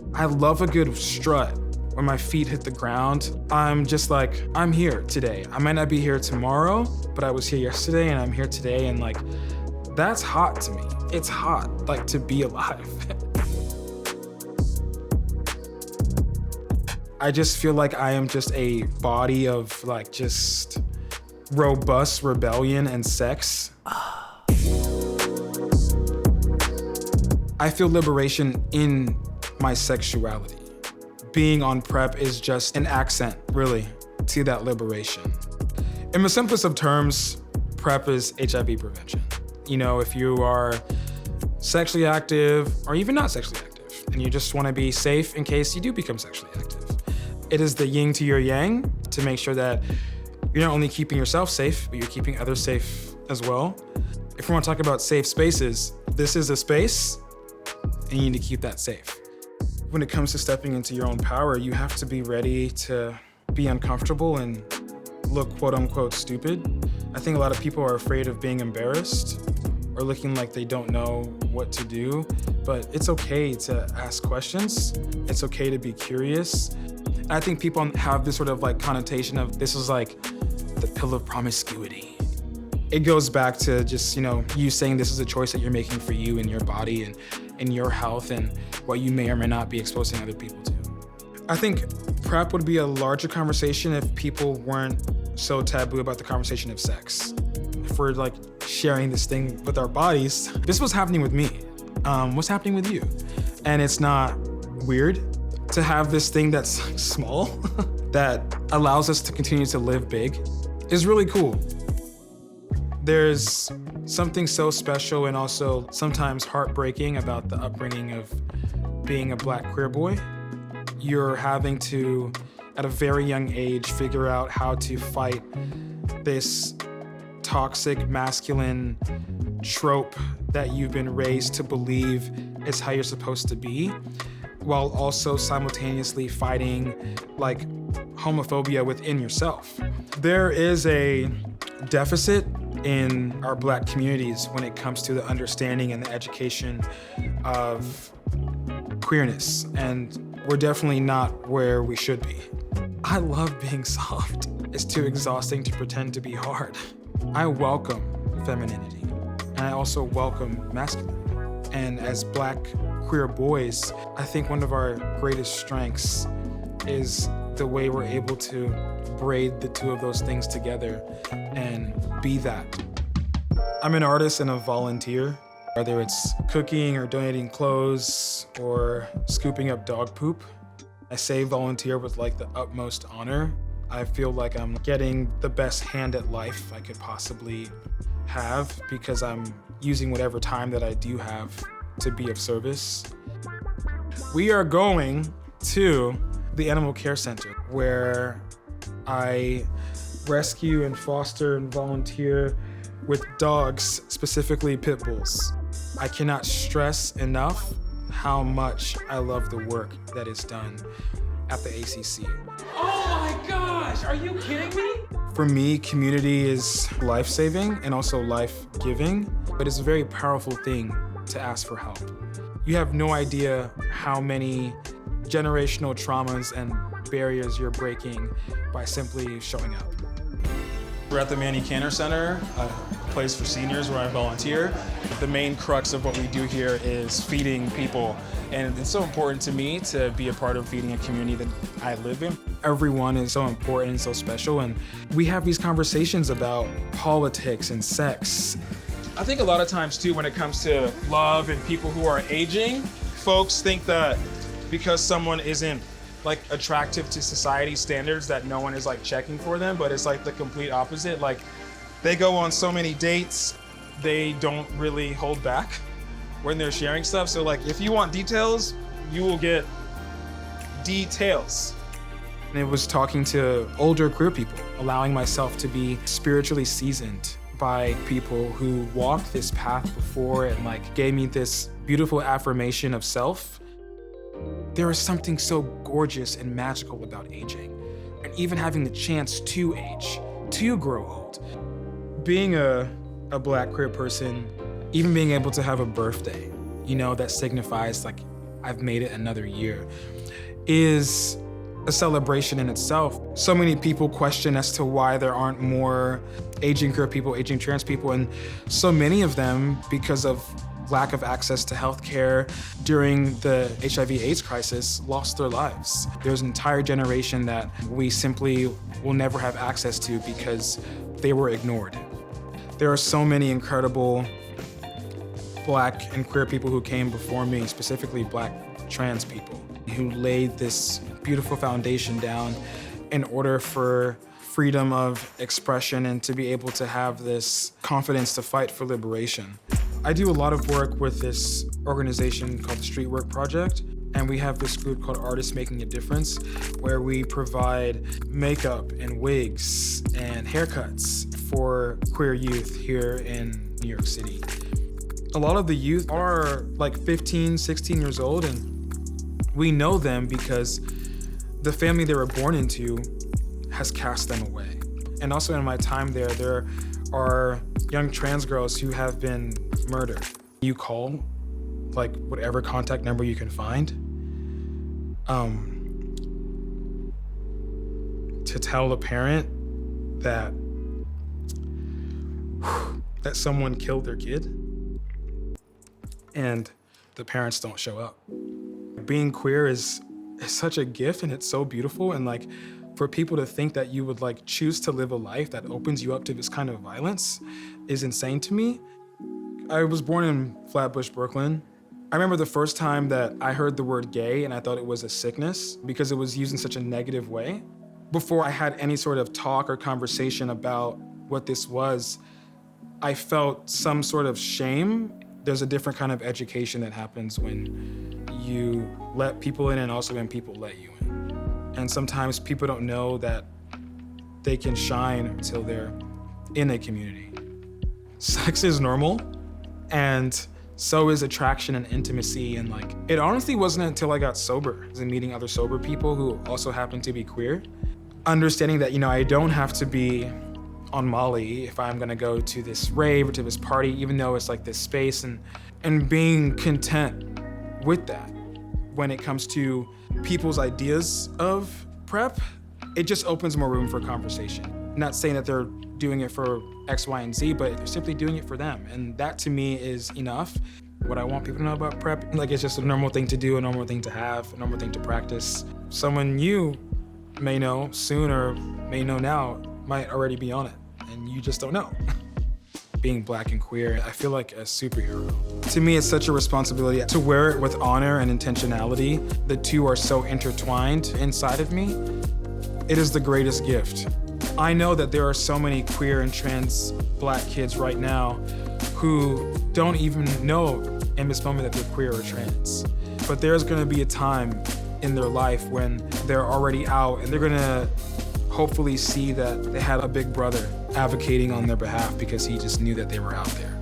I love a good strut when my feet hit the ground. I'm just like, I'm here today. I might not be here tomorrow, but I was here yesterday and I'm here today. And like, that's hot to me. It's hot, like, to be alive. I just feel like I am just a body of like just robust rebellion and sex. I feel liberation in my sexuality. Being on PrEP is just an accent, really, to that liberation. In the simplest of terms, PrEP is HIV prevention. You know, if you are sexually active or even not sexually active, and you just want to be safe in case you do become sexually active. It is the yin to your yang to make sure that you're not only keeping yourself safe, but you're keeping others safe as well. If we want to talk about safe spaces, this is a space, and you need to keep that safe. When it comes to stepping into your own power, you have to be ready to be uncomfortable and look quote unquote stupid. I think a lot of people are afraid of being embarrassed or looking like they don't know what to do, but it's okay to ask questions. It's okay to be curious. I think people have this sort of like connotation of this is like the pill of promiscuity. It goes back to just, you know, you saying this is a choice that you're making for you and your body and in your health and what you may or may not be exposing other people to. I think PrEP would be a larger conversation if people weren't so taboo about the conversation of sex. If we're like sharing this thing with our bodies, this was happening with me. What's happening with you? And it's not weird to have this thing that's small that allows us to continue to live big is really cool. There's something so special and also sometimes heartbreaking about the upbringing of being a Black queer boy. You're having to, at a very young age, figure out how to fight this toxic masculine trope that you've been raised to believe is how you're supposed to be, while also simultaneously fighting like homophobia within yourself. There is a deficit in our Black communities when it comes to the understanding and the education of queerness, and we're definitely not where we should be. I love being soft. It's too exhausting to pretend to be hard. I welcome femininity, and I also welcome masculinity. And as Black queer boys, I think one of our greatest strengths is the way we're able to braid the two of those things together and be that. I'm an artist and a volunteer, whether it's cooking or donating clothes or scooping up dog poop. I say volunteer with like the utmost honor. I feel like I'm getting the best hand at life I could possibly have because I'm using whatever time that I do have to be of service. We are going to the Animal Care Center where I rescue and foster and volunteer with dogs, specifically pit bulls. I cannot stress enough how much I love the work that is done at the ACC. Oh my gosh, are you kidding me? For me, community is life-saving and also life-giving, but it's a very powerful thing to ask for help. You have no idea how many generational traumas and barriers you're breaking by simply showing up. We're at the Manny Cantor Center, a place for seniors where I volunteer. The main crux of what we do here is feeding people, and it's so important to me to be a part of feeding a community that I live in. Everyone is so important and so special, and we have these conversations about politics and sex. I think a lot of times too, when it comes to love and people who are aging, folks think that because someone isn't like attractive to society standards that no one is like checking for them, but it's like the complete opposite. Like they go on so many dates, they don't really hold back when they're sharing stuff. So like if you want details, you will get details. And it was talking to older queer people, allowing myself to be spiritually seasoned by people who walked this path before and like gave me this beautiful affirmation of self. There is something so gorgeous and magical about aging, and even having the chance to age, to grow old. Being a Black queer person, even being able to have a birthday, you know, that signifies like I've made it another year, is a celebration in itself. So many people question as to why there aren't more aging queer people, aging trans people, and so many of them, because of lack of access to healthcare during the HIV/AIDS crisis, lost their lives. There's an entire generation that we simply will never have access to because they were ignored. There are so many incredible Black and queer people who came before me, specifically Black trans people, who laid this beautiful foundation down in order for freedom of expression and to be able to have this confidence to fight for liberation. I do a lot of work with this organization called the Street Work Project, and we have this group called Artists Making a Difference, where we provide makeup and wigs and haircuts for queer youth here in New York City. A lot of the youth are like 15, 16 years old, and we know them because the family they were born into has cast them away. And also in my time there are young trans girls who have been murdered. You call like whatever contact number you can find to tell a parent that someone killed their kid, and the parents don't show up. Being queer is such a gift, and it's so beautiful, and like for people to think that you would like choose to live a life that opens you up to this kind of violence is insane to me. I was born in Flatbush, Brooklyn. I remember the first time that I heard the word gay and I thought it was a sickness because it was used in such a negative way. Before I had any sort of talk or conversation about what this was, I felt some sort of shame. There's a different kind of education that happens when you let people in and also when people let you in. And sometimes people don't know that they can shine until they're in a community. Sex is normal, and so is attraction and intimacy, and like, it honestly wasn't until I got sober and meeting other sober people who also happen to be queer, understanding that, I don't have to be on Molly if I'm gonna go to this rave or to this party, even though it's like this space, and being content with that. When it comes to people's ideas of PrEP, it just opens more room for conversation. Not saying that they're doing it for X, Y, and Z, but they're simply doing it for them. And that to me is enough. What I want people to know about PrEP, like it's just a normal thing to do, a normal thing to have, a normal thing to practice. Someone you may know soon or may know now might already be on it, and you just don't know. Being Black and queer, I feel like a superhero. To me, it's such a responsibility to wear it with honor and intentionality. The two are so intertwined inside of me. It is the greatest gift. I know that there are so many queer and trans Black kids right now who don't even know in this moment that they're queer or trans. But there's gonna be a time in their life when they're already out and they're gonna hopefully see that they had a big brother advocating on their behalf because he just knew that they were out there.